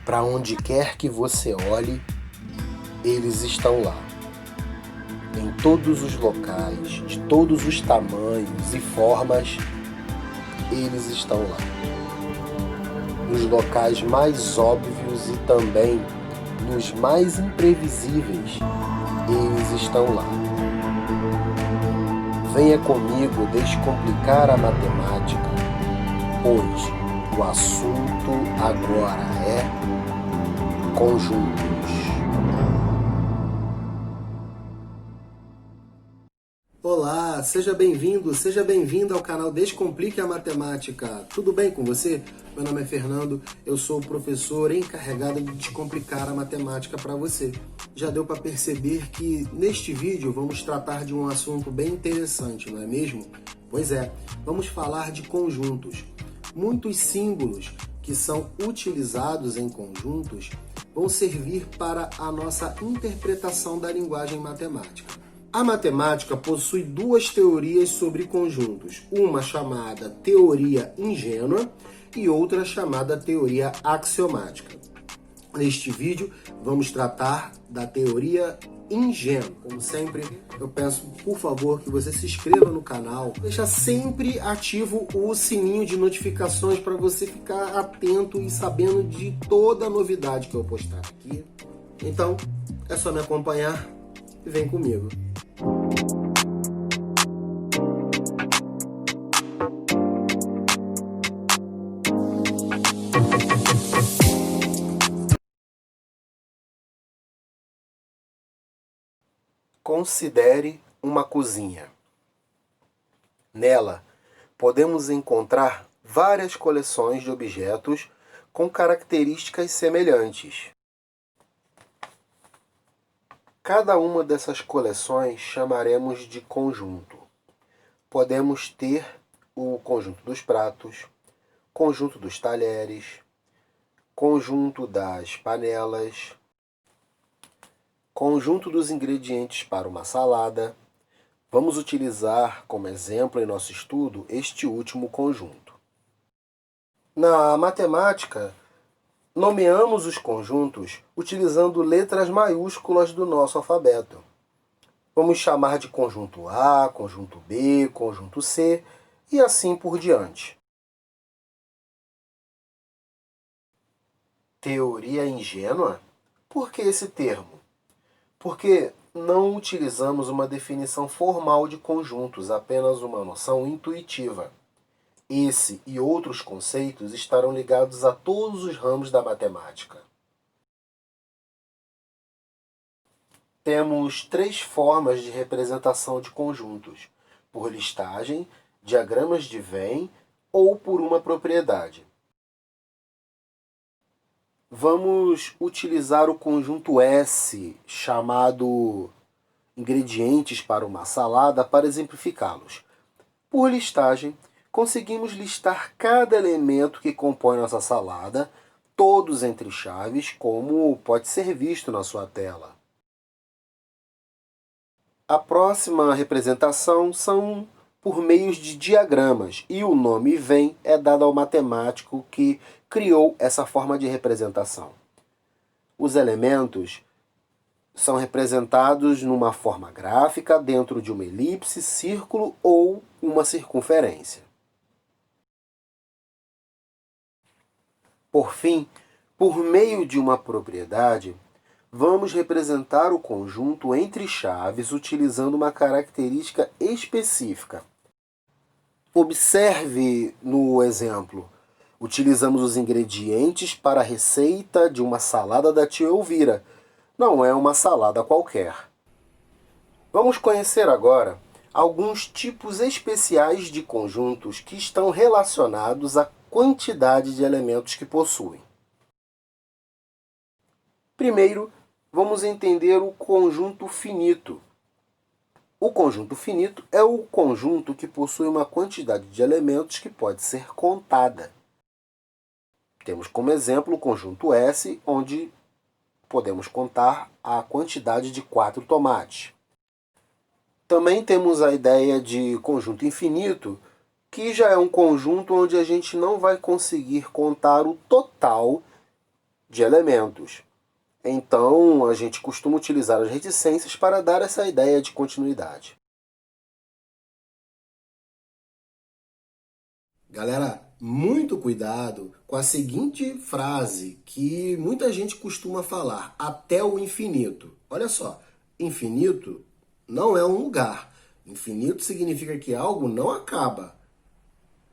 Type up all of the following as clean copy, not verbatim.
Para onde quer que você olhe, eles estão lá. Em todos os locais, de todos os tamanhos e formas, eles estão lá. Nos locais mais óbvios e também nos mais imprevisíveis, eles estão lá. Venha comigo descomplicar a matemática, pois o assunto agora é conjuntos. Olá, seja bem-vindo, seja bem-vinda ao canal Descomplique a Matemática. Tudo bem com você? Meu nome é Fernando, eu sou o professor encarregado de descomplicar a matemática para você. Já deu para perceber que neste vídeo vamos tratar de um assunto bem interessante, não é mesmo? Pois é, vamos falar de conjuntos. Muitos símbolos que são utilizados em conjuntos vão servir para a nossa interpretação da linguagem matemática. A matemática possui duas teorias sobre conjuntos, uma chamada teoria ingênua e outra chamada teoria axiomática. Neste vídeo, vamos tratar da teoria ingênua. Como sempre, eu peço, por favor, que você se inscreva no canal. Deixa sempre ativo o sininho de notificações para você ficar atento e sabendo de toda a novidade que eu postar aqui. Então, é só me acompanhar e vem comigo. Considere uma cozinha. Nela, podemos encontrar várias coleções de objetos com características semelhantes. Cada uma dessas coleções chamaremos de conjunto. Podemos ter o conjunto dos pratos, conjunto dos talheres, conjunto das panelas, conjunto dos ingredientes para uma salada. Vamos utilizar como exemplo em nosso estudo este último conjunto. Na matemática, nomeamos os conjuntos utilizando letras maiúsculas do nosso alfabeto. Vamos chamar de conjunto A, conjunto B, conjunto C e assim por diante. Teoria ingênua? Por que esse termo? Porque não utilizamos uma definição formal de conjuntos, apenas uma noção intuitiva. Esse e outros conceitos estarão ligados a todos os ramos da matemática. Temos três formas de representação de conjuntos: por listagem, diagramas de Venn ou por uma propriedade. Vamos utilizar o conjunto S, chamado ingredientes para uma salada, para exemplificá-los. Por listagem, conseguimos listar cada elemento que compõe nossa salada, todos entre chaves, como pode ser visto na sua tela. A próxima representação são por meios de diagramas, e o nome Venn é dado ao matemático que criou essa forma de representação. Os elementos são representados numa forma gráfica dentro de uma elipse, círculo ou uma circunferência. Por fim, por meio de uma propriedade, vamos representar o conjunto entre chaves utilizando uma característica específica. Observe no exemplo. Utilizamos os ingredientes para a receita de uma salada da tia Elvira. Não é uma salada qualquer. Vamos conhecer agora alguns tipos especiais de conjuntos que estão relacionados à quantidade de elementos que possuem. Primeiro, vamos entender o conjunto finito. O conjunto finito é o conjunto que possui uma quantidade de elementos que pode ser contada. Temos como exemplo o conjunto S, onde podemos contar a quantidade de 4 tomates. Também temos a ideia de conjunto infinito, que já é um conjunto onde a gente não vai conseguir contar o total de elementos. Então, a gente costuma utilizar as reticências para dar essa ideia de continuidade. Galera, muito cuidado com a seguinte frase que muita gente costuma falar: até o infinito. Olha só, infinito não é um lugar. Infinito significa que algo não acaba.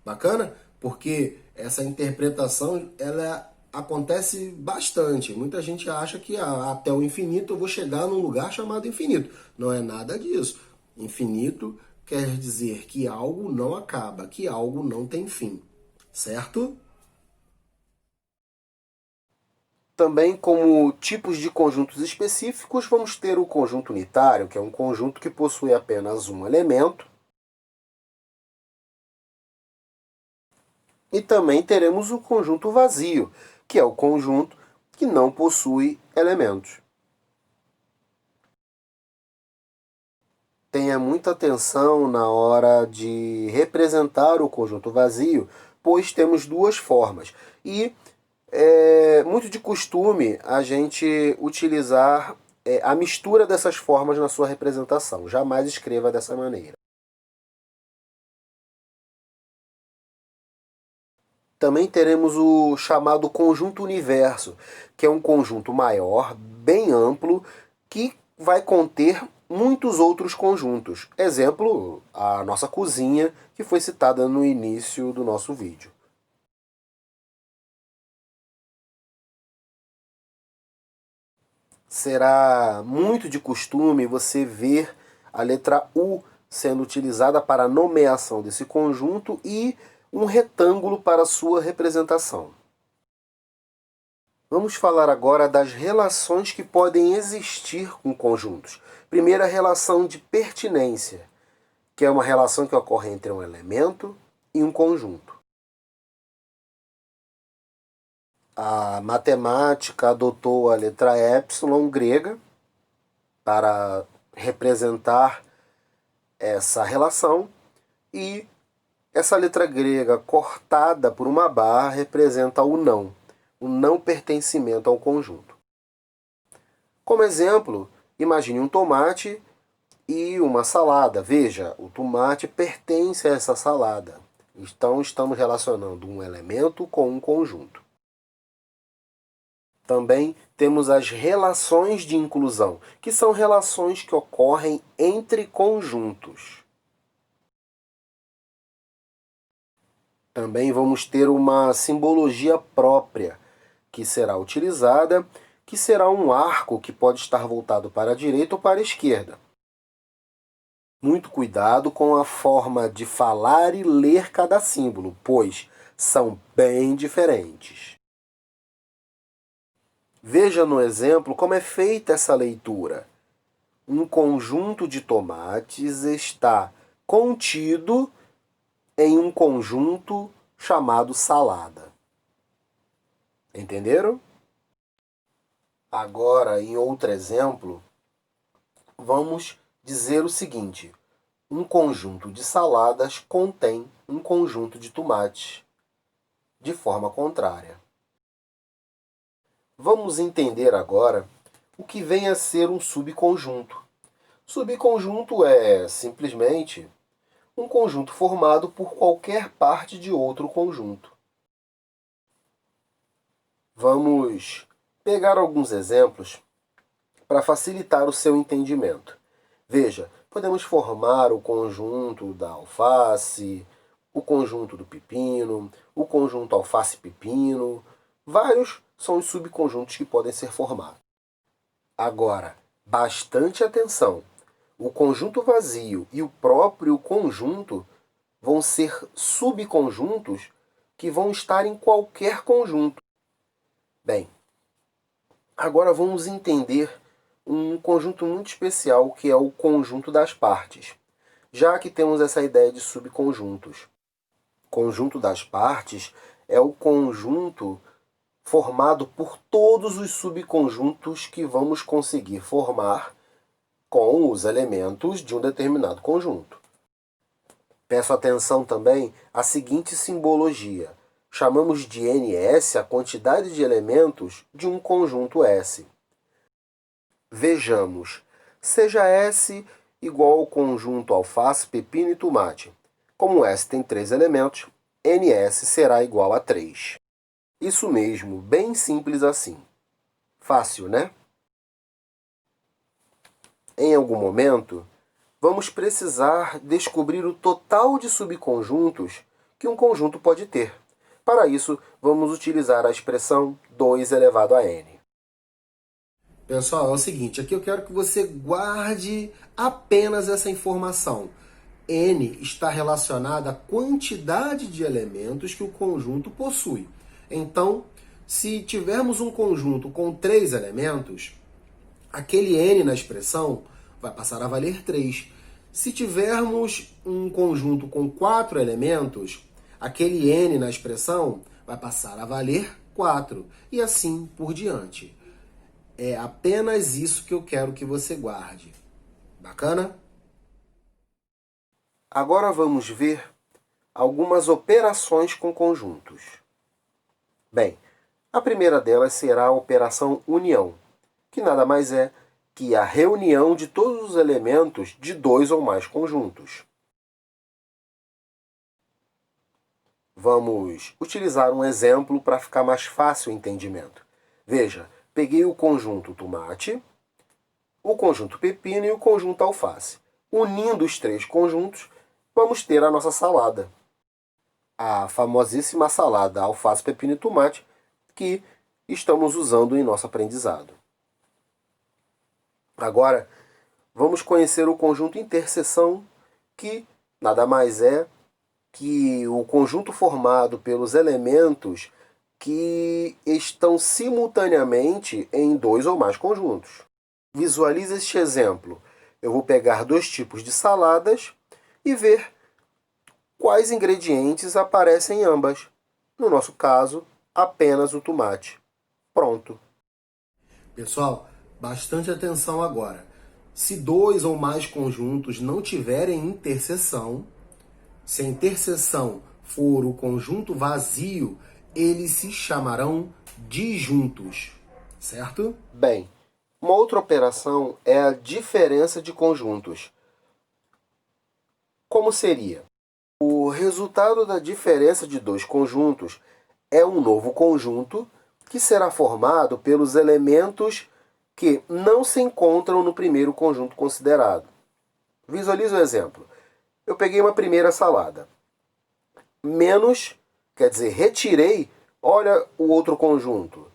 Bacana? Porque essa interpretação ela acontece bastante. Muita gente acha que até o infinito eu vou chegar num lugar chamado infinito. Não é nada disso. Infinito quer dizer que algo não acaba, que algo não tem fim. Certo? Também, como tipos de conjuntos específicos, vamos ter o conjunto unitário, que é um conjunto que possui apenas um elemento. E também teremos o conjunto vazio, que é o conjunto que não possui elementos. Tenha muita atenção na hora de representar o conjunto vazio, pois temos duas formas. E é muito de costume a gente utilizar a mistura dessas formas na sua representação. Jamais escreva dessa maneira. Também teremos o chamado conjunto universo, que é um conjunto maior, bem amplo, que vai conter muitos outros conjuntos. Exemplo, a nossa cozinha, que foi citada no início do nosso vídeo. Será muito de costume você ver a letra U sendo utilizada para a nomeação desse conjunto e um retângulo para sua representação. Vamos falar agora das relações que podem existir com conjuntos. Primeiro, a relação de pertinência, que é uma relação que ocorre entre um elemento e um conjunto. A matemática adotou a letra epsilon grega para representar essa relação e essa letra grega cortada por uma barra representa o não pertencimento ao conjunto. Como exemplo, imagine um tomate e uma salada. Veja, o tomate pertence a essa salada. Então, estamos relacionando um elemento com um conjunto. Também temos as relações de inclusão, que são relações que ocorrem entre conjuntos. Também vamos ter uma simbologia própria, que será utilizada, que será um arco que pode estar voltado para a direita ou para a esquerda. Muito cuidado com a forma de falar e ler cada símbolo, pois são bem diferentes. Veja no exemplo como é feita essa leitura. Um conjunto de tomates está contido em um conjunto chamado salada. Entenderam? Agora, em outro exemplo, vamos dizer o seguinte: um conjunto de saladas contém um conjunto de tomates, de forma contrária. Vamos entender agora o que vem a ser um subconjunto. Subconjunto é simplesmente um conjunto formado por qualquer parte de outro conjunto. Vamos pegar alguns exemplos para facilitar o seu entendimento. Veja, podemos formar o conjunto da alface, o conjunto do pepino, o conjunto alface-pepino. Vários são os subconjuntos que podem ser formados. Agora, bastante atenção. O conjunto vazio e o próprio conjunto vão ser subconjuntos que vão estar em qualquer conjunto. Bem, agora vamos entender um conjunto muito especial que é o conjunto das partes, já que temos essa ideia de subconjuntos. Conjunto das partes é o conjunto formado por todos os subconjuntos que vamos conseguir formar com os elementos de um determinado conjunto. Peço atenção também à seguinte simbologia. Chamamos de NS a quantidade de elementos de um conjunto S. Vejamos, seja S igual ao conjunto alface, pepino e tomate. Como S tem 3 elementos, NS será igual a 3. Isso mesmo, bem simples assim. Fácil, né? Em algum momento, vamos precisar descobrir o total de subconjuntos que um conjunto pode ter. Para isso, vamos utilizar a expressão 2 elevado a n. Pessoal, é o seguinte, aqui eu quero que você guarde apenas essa informação. N está relacionada à quantidade de elementos que o conjunto possui. Então, se tivermos um conjunto com 3 elementos, aquele N na expressão vai passar a valer 3. Se tivermos um conjunto com 4 elementos, aquele N na expressão vai passar a valer 4. E assim por diante. É apenas isso que eu quero que você guarde. Bacana? Agora vamos ver algumas operações com conjuntos. Bem, a primeira delas será a operação união, que nada mais é que a reunião de todos os elementos de 2 ou mais conjuntos. Vamos utilizar um exemplo para ficar mais fácil o entendimento. Veja, peguei o conjunto tomate, o conjunto pepino e o conjunto alface. Unindo os 3 conjuntos, vamos ter a nossa salada. A famosíssima salada alface, pepino e tomate que estamos usando em nosso aprendizado. Agora, vamos conhecer o conjunto interseção, que nada mais é que o conjunto formado pelos elementos que estão simultaneamente em 2 ou mais conjuntos. Visualize este exemplo. Eu vou pegar 2 tipos de saladas e ver quais ingredientes aparecem em ambas. No nosso caso, apenas o tomate. Pronto. Pessoal, bastante atenção agora. Se 2 ou mais conjuntos não tiverem interseção, se a interseção for o conjunto vazio, eles se chamarão disjuntos, certo? Bem, uma outra operação é a diferença de conjuntos. Como seria? O resultado da diferença de 2 conjuntos é um novo conjunto que será formado pelos elementos que não se encontram no primeiro conjunto considerado. Visualize o exemplo. Eu peguei uma primeira salada. Menos, quer dizer, retirei, olha o outro conjunto,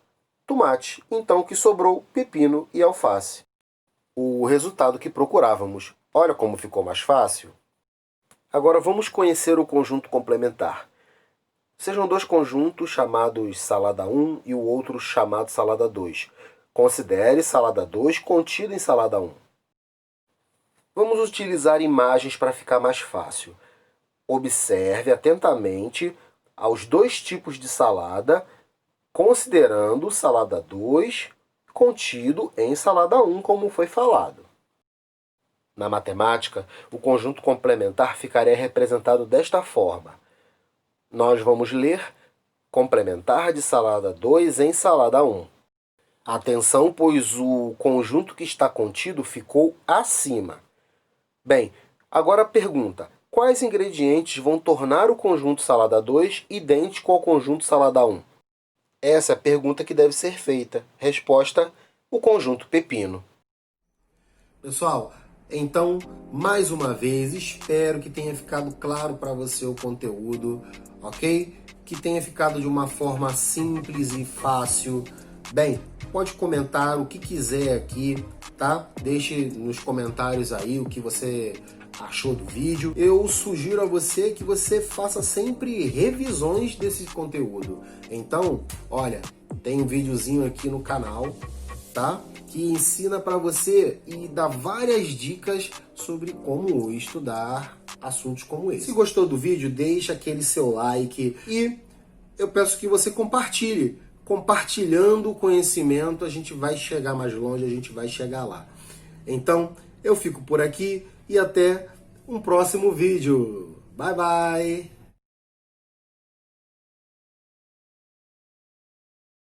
tomate. Então, o que sobrou, pepino e alface. O resultado que procurávamos. Olha como ficou mais fácil. Agora vamos conhecer o conjunto complementar. Sejam 2 conjuntos chamados salada 1 e o outro chamado salada 2. Considere salada 2 contida em salada 1. Vamos utilizar imagens para ficar mais fácil. Observe atentamente aos 2 tipos de salada, considerando salada 2 contido em salada 1, como foi falado. Na matemática, o conjunto complementar ficaria representado desta forma. Nós vamos ler complementar de salada 2 em salada 1. Atenção, pois o conjunto que está contido ficou acima. Bem, agora a pergunta: quais ingredientes vão tornar o conjunto salada 2 idêntico ao conjunto salada 1? Essa é a pergunta que deve ser feita. Resposta: o conjunto pepino. Pessoal, então, mais uma vez, espero que tenha ficado claro para você o conteúdo, ok? Que tenha ficado de uma forma simples e fácil. Bem, pode comentar o que quiser aqui, tá? Deixe nos comentários aí o que você achou do vídeo. Eu sugiro a você que você faça sempre revisões desse conteúdo. Então, olha, tem um videozinho aqui no canal, tá? Que ensina para você e dá várias dicas sobre como estudar assuntos como esse. Se gostou do vídeo, deixa aquele seu like e eu peço que você compartilhe. Compartilhando o conhecimento, a gente vai chegar mais longe, a gente vai chegar lá. Então, eu fico por aqui e até um próximo vídeo. Bye, bye!